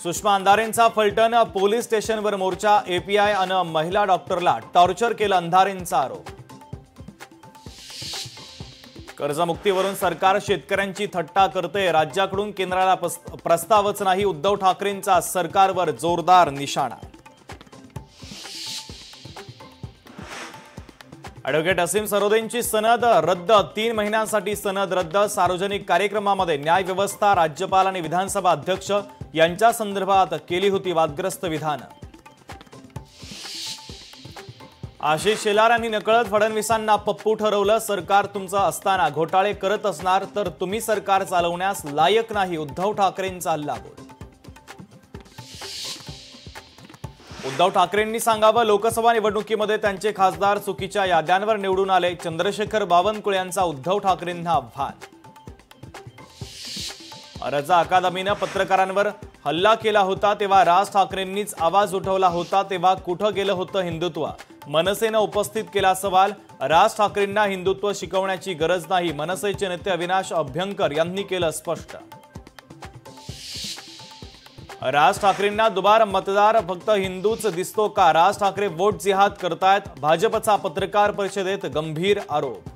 Sushma अंधारेंचा Phaltan police स्टेशनवर मोर्चा। API अन महिला डॉक्टरला टॉर्चर केलं अंधारेंचा आरोप। कर्जमुक्तीवरून सरकार शेतकऱ्यांची थट्टा करते। राज्याकडून केंद्राला प्रस्तावच नाही। उद्धव ठाकरेंचा सरकारवर जोरदार निशाणा। ॲडव्होकेट असीम सरोदेंची सनद रद्द। 3 महिन्यांसाठी सनद रद्द। सार्वजनिक कार्यक्रमामध्ये न्याय व्यवस्था, राज्यपाल आणि विधानसभा अध्यक्ष यांच्या संदर्भात केली होती वादग्रस्त विधान। आशिष शेलार यांनी नकळत फडणवीसांना पप्पू ठरवलं। सरकार तुमचं असताना घोटाळे करत असणार तर तुम्ही सरकार चालवण्यास लायक नाही। उद्धव ठाकरेंचा हल्लाबोल। उद्धव ठाकरेंनी सांगावं, लोकसभा निवडणुकीमध्ये त्यांचे खासदार चुकीच्या याद्यांवर निवडून आले। चंद्रशेखर बावनकुळे यांचा उद्धव ठाकरेंना आव्हान। रजा अकादमीने पत्रकारांवर हल्ला केला होता तेव्हा राज ठाकरेंनीच आवाज उठवला होता। तेव्हा कुठं गेलं होतं हिंदुत्व? मनसेने उपस्थित केला सवाल। राज ठाकरेंना हिंदुत्व शिकवण्याची गरज नाही, मनसेचे नेते अविनाश अभ्यंकर यांनी केलं स्पष्ट। राज ठाकरेंना दुबार मतदार फक्त हिंदूच दिसतो का? राज ठाकरे वोट जिहाद करतायत। भाजपचा पत्रकार परिषदेत गंभीर आरोप।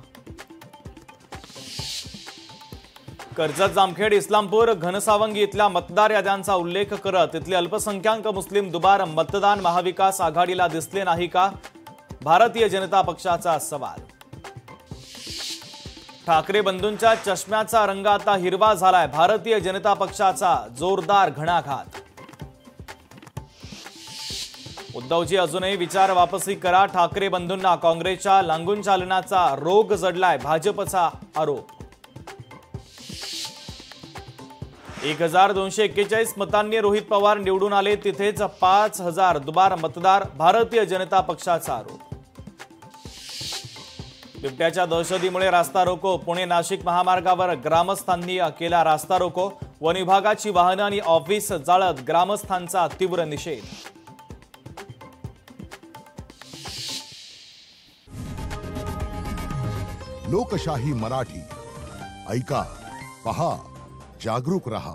कर्जत, जामखेड, इस्लामपूर, घनसावंगी इथल्या मतदार याद्यांचा उल्लेख करत इथले अल्पसंख्याक मुस्लिम दुबार मतदान महाविकास आघाडीला दिसले नाही का? भारतीय जनता पक्षाचा सवाल। ठाकरे बंधूंच्या चष्म्याचा रंग आता हिरवा झालाय। भारतीय जनता पक्षाचा जोरदार घणाघात। उद्धवजी अजूनही विचार वापसी करा। ठाकरे बंधूंना काँग्रेसच्या लागून चालण्याचा रोग जडलाय, भाजपचा आरोप। 1241 मतांनी रोहित पवार निवडून आले, तिथेच 5000 दुबार मतदार। भारतीय जनता पक्षाचा आरोप। बिबट्याच्या दहशतीमुळे रास्ता रोको। पुणे नाशिक महामार्गावर ग्रामस्थांनी केला रास्ता रोको। वन विभागाची वाहनं आणि ऑफिस जाळत ग्रामस्थांचा तीव्र निषेध। लोकशाही मराठी ऐका, पहा, जागरूक रहा।